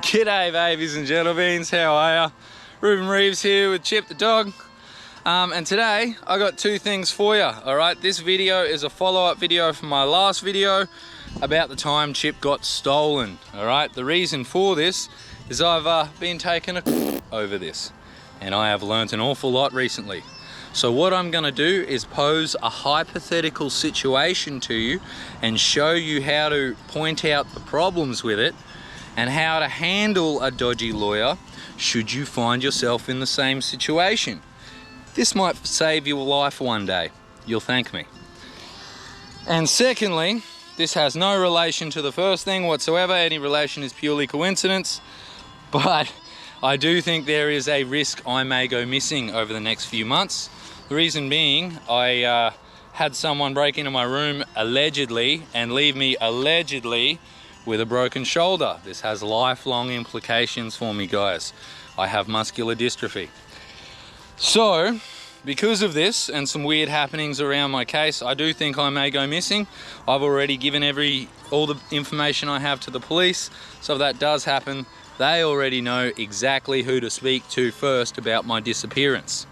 G'day babies and gentlemen, how are ya? Ruben Reeves here with Chip the dog. And today I got two things for you. Alright, this video is a follow-up video from my last video about the time Chip got stolen. Alright, the reason for this is I've been taking a over this, and I have learnt an awful lot recently. So what I'm going to do is pose a hypothetical situation to you and show you how to point out the problems with it and how to handle a dodgy lawyer should you find yourself in the same situation. This might save your life one day. You'll thank me. And secondly, this has no relation to the first thing whatsoever. Any relation is purely coincidence. But I do think there is a risk I may go missing over the next few months. The reason being, I had someone break into my room allegedly and leave me allegedly with a broken shoulder. This has lifelong implications for me, guys. I have muscular dystrophy. So, because of this and some weird happenings around my case, I do think I may go missing. I've already given all the information I have to the police, so if that does happen, they already know exactly who to speak to first about my disappearance.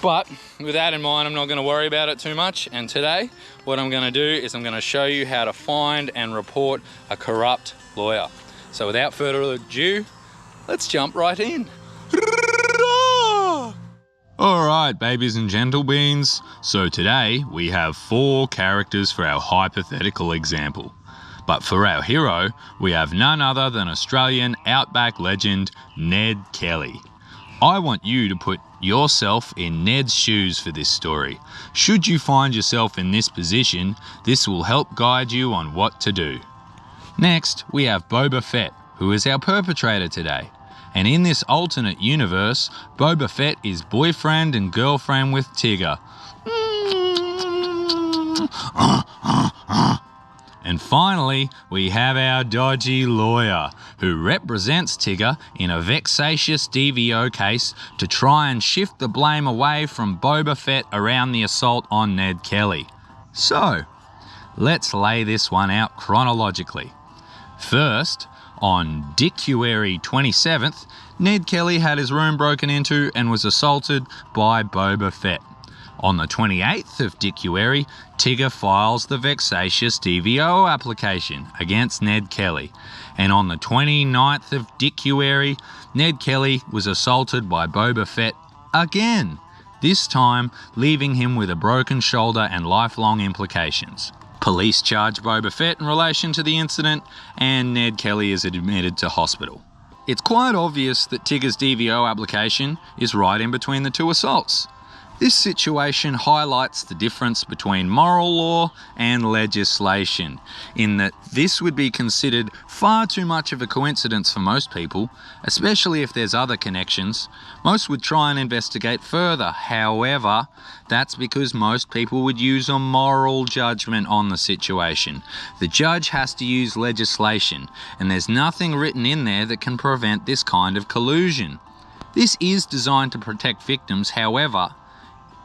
But with that in mind, I'm not going to worry about it too much, and today what I'm going to do is I'm going to show you how to find and report a corrupt lawyer. So without further ado, let's jump right in. Alright babies and gentlebeans, so today we have 4 characters for our hypothetical example. But for our hero, we have none other than Australian outback legend Ned Kelly. I want you to put yourself in Ned's shoes for this story. Should you find yourself in this position, this will help guide you on what to do. Next, we have Boba Fett, who is our perpetrator today. And in this alternate universe, Boba Fett is boyfriend and girlfriend with Tigger. And finally, we have our dodgy lawyer, who represents Tigger in a vexatious DVO case to try and shift the blame away from Boba Fett around the assault on Ned Kelly. So, let's lay this one out chronologically. First, on Dictuary 27th, Ned Kelly had his room broken into and was assaulted by Boba Fett. On the 28th of Dictuary, Tigger files the vexatious DVO application against Ned Kelly. And on the 29th of Dictuary, Ned Kelly was assaulted by Boba Fett again, this time leaving him with a broken shoulder and lifelong implications. Police charge Boba Fett in relation to the incident, and Ned Kelly is admitted to hospital. It's quite obvious that Tigger's DVO application is right in between the two assaults. This situation highlights the difference between moral law and legislation, in that this would be considered far too much of a coincidence for most people, especially if there's other connections. Most would try and investigate further. However, that's because most people would use a moral judgment on the situation. The judge has to use legislation, and there's nothing written in there that can prevent this kind of collusion. This is designed to protect victims. However,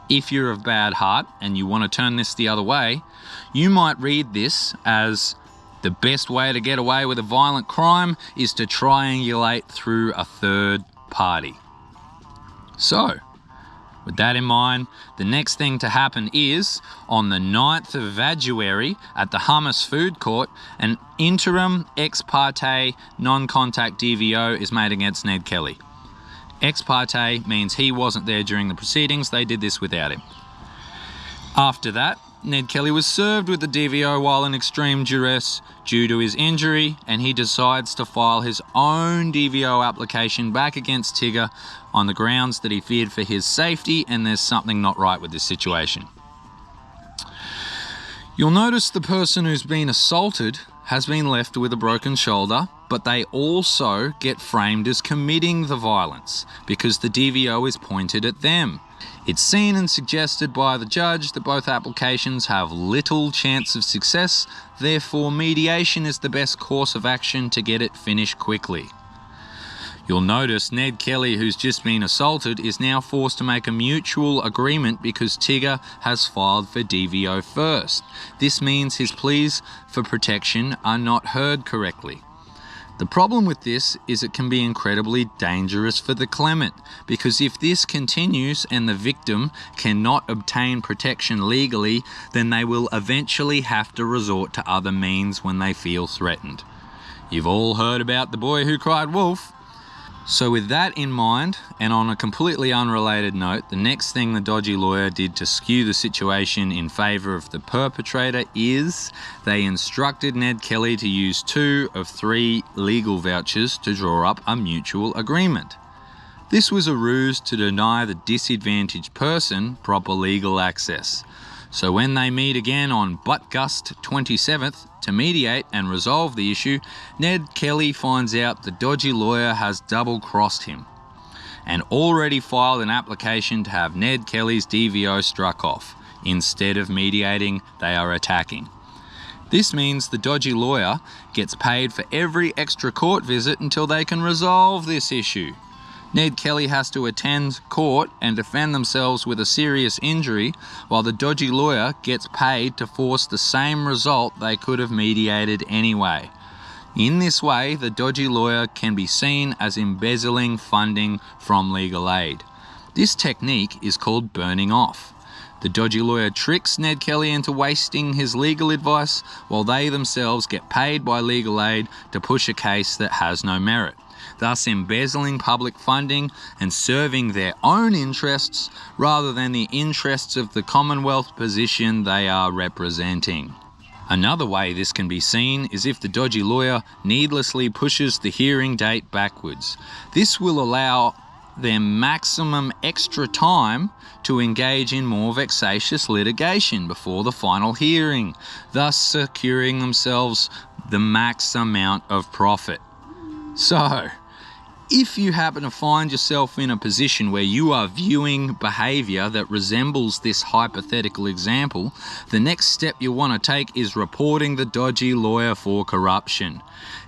if you're of bad heart and you want to turn this the other way, you might read this as the best way to get away with a violent crime is to triangulate through a third party. So, with that in mind, the next thing to happen is, on the 9th of Vaguary at the Hummus Food Court, an interim ex parte non-contact DVO is made against Ned Kelly. Ex parte means he wasn't there during the proceedings, they did this without him. After that, Ned Kelly was served with the DVO while in extreme duress due to his injury, and he decides to file his own DVO application back against Tigger on the grounds that he feared for his safety and there's something not right with this situation. You'll notice the person who's been assaulted has been left with a broken shoulder, but they also get framed as committing the violence because the DVO is pointed at them. It's seen and suggested by the judge that both applications have little chance of success, therefore mediation is the best course of action to get it finished quickly. You'll notice Ned Kelly, who's just been assaulted, is now forced to make a mutual agreement because Tigger has filed for DVO first. This means his pleas for protection are not heard correctly. The problem with this is it can be incredibly dangerous for the claimant, because if this continues and the victim cannot obtain protection legally, then they will eventually have to resort to other means when they feel threatened. You've all heard about the boy who cried wolf. So with that in mind, and on a completely unrelated note, the next thing the dodgy lawyer did to skew the situation in favour of the perpetrator is they instructed Ned Kelly to use 2 of 3 legal vouchers to draw up a mutual agreement. This was a ruse to deny the disadvantaged person proper legal access. So when they meet again on Buttgust 27th to mediate and resolve the issue, Ned Kelly finds out the dodgy lawyer has double-crossed him and already filed an application to have Ned Kelly's DVO struck off. Instead of mediating, they are attacking. This means the dodgy lawyer gets paid for every extra court visit until they can resolve this issue. Ned Kelly has to attend court and defend themselves with a serious injury, while the dodgy lawyer gets paid to force the same result they could have mediated anyway. In this way, the dodgy lawyer can be seen as embezzling funding from legal aid. This technique is called burning off. The dodgy lawyer tricks Ned Kelly into wasting his legal advice, while they themselves get paid by legal aid to push a case that has no merit, thus embezzling public funding and serving their own interests rather than the interests of the Commonwealth position they are representing. Another way this can be seen is if the dodgy lawyer needlessly pushes the hearing date backwards. This will allow them maximum extra time to engage in more vexatious litigation before the final hearing, thus securing themselves the max amount of profit. So, if you happen to find yourself in a position where you are viewing behaviour that resembles this hypothetical example, the next step you want to take is reporting the dodgy lawyer for corruption.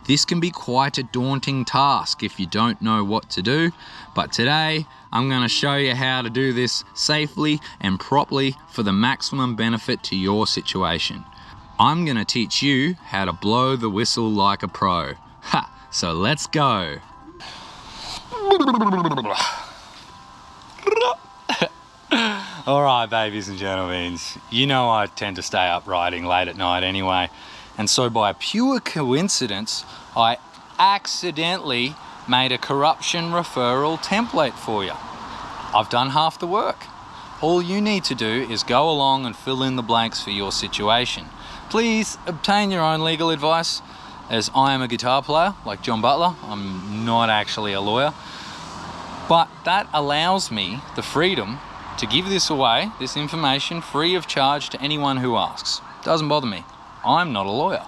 This can be quite a daunting task if you don't know what to do, but today I'm going to show you how to do this safely and properly for the maximum benefit to your situation. I'm going to teach you how to blow the whistle like a pro. Ha! So let's go. Alright, babies and gentlemen, you know I tend to stay up writing late at night anyway, and so by pure coincidence I accidentally made a corruption referral template for you. I've done half the work. All you need to do is go along and fill in the blanks for your situation. Please obtain your own legal advice, as I am a guitar player like John Butler. I'm not actually a lawyer, but that allows me the freedom to give this away, this information, free of charge to anyone who asks. Doesn't bother me. I'm not a lawyer.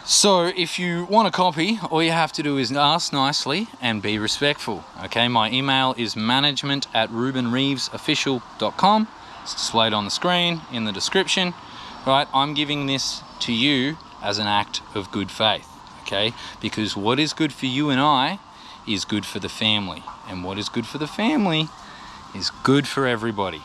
So if you want a copy, all you have to do is ask nicely and be respectful. Okay, my email is management@rubenreevesofficial.com. It's displayed on the screen, in the description. Right, I'm giving this to you as an act of good faith, okay? Because what is good for you and I is good for the family, and what is good for the family is good for everybody.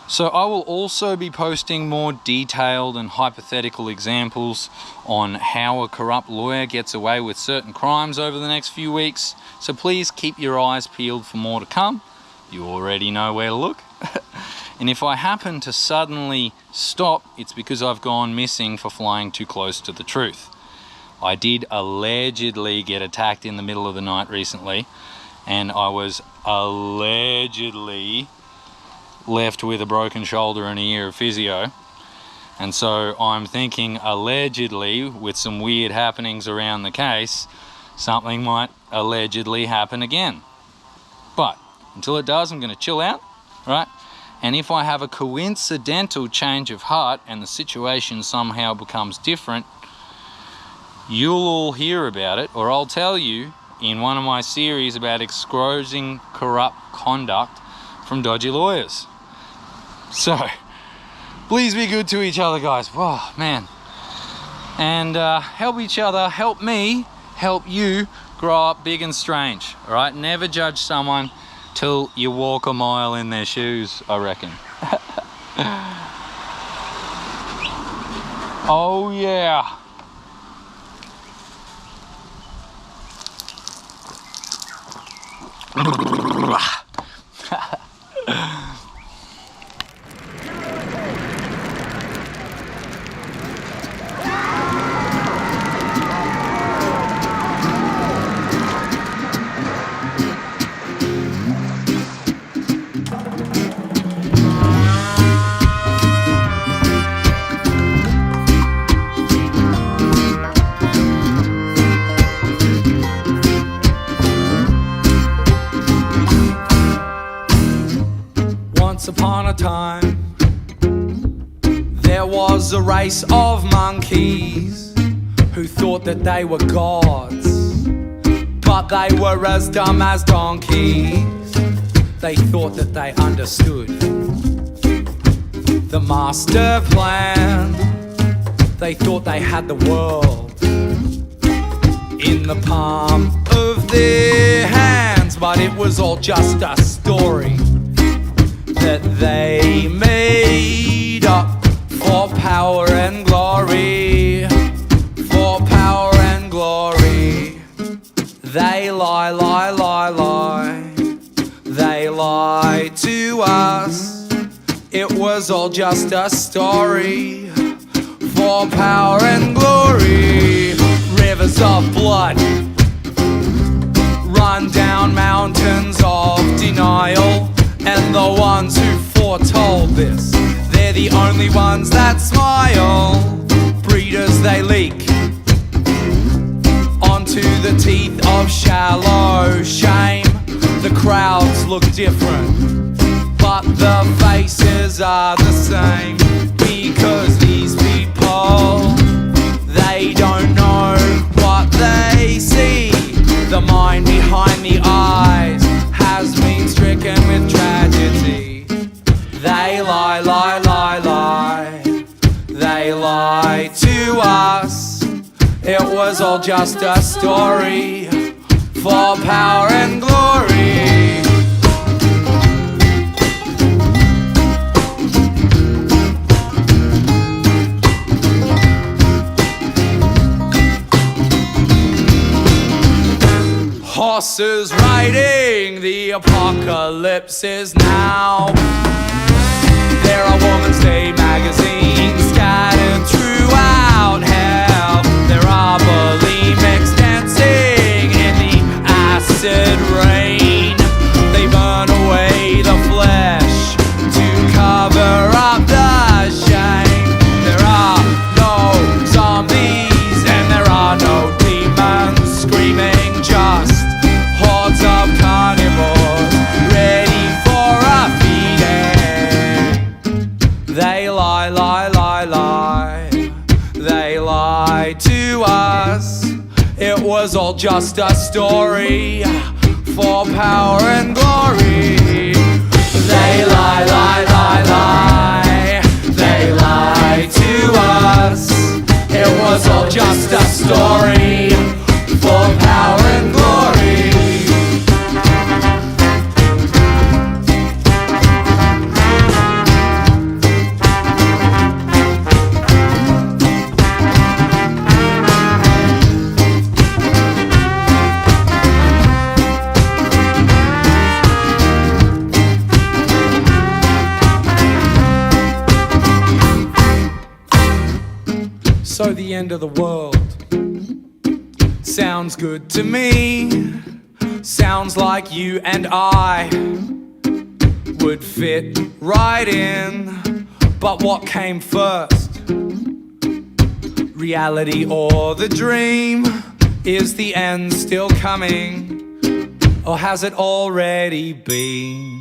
So I will also be posting more detailed and hypothetical examples on how a corrupt lawyer gets away with certain crimes over the next few weeks, so please keep your eyes peeled for more to come. You already know where to look. And if I happen to suddenly stop, it's because I've gone missing for flying too close to the truth. I did allegedly get attacked in the middle of the night recently, and I was allegedly left with a broken shoulder and a year of physio. And so I'm thinking allegedly, with some weird happenings around the case, something might allegedly happen again. But until it does, I'm going to chill out, right? And if I have a coincidental change of heart and the situation somehow becomes different, you'll all hear about it, or I'll tell you in one of my series about exposing corrupt conduct from dodgy lawyers. So, please be good to each other, guys. Whoa, man. And help each other, help me, help you grow up big and strange, all right? Never judge someone till you walk a mile in their shoes, I reckon. Oh yeah. upon a time, there was a race of monkeys who thought that they were gods, but they were as dumb as donkeys. They thought that they understood the master plan. They thought they had the world in the palm of their hands, but it was all just a story that they made up for power and glory. For power and glory. They lie, lie, lie, lie. They lie to us. It was all just a story for power and glory. Rivers of blood run down mountains of denial, and the ones who foretold this, they're the only ones that smile. Breeders, they leak onto the teeth of shallow shame. The crowds look different, but the faces are the same, because these people, they don't know what they see. The mind behind the eyes has been stricken with tragedy. They lie, lie, lie, lie. They lie to us. It was all just a story for power and glory. Horses riding, the apocalypse is now. There are Woman's Day magazines scattered throughout hell. There are bulimics dancing in the acid rain. They burn away the flesh to cover up the shame. There are no zombies and there are no demons screaming, just hordes of carnivores ready for a feeding. They lie, lie, lie, lie. They lie to us. It was all just a story for power and glory. They lie, lie, lie, lie. They lie to us. It was all just a story for power and glory. So the end of the world sounds good to me. Sounds like you and I would fit right in. But what came first? Reality or the dream? Is the end still coming? Or has it already been?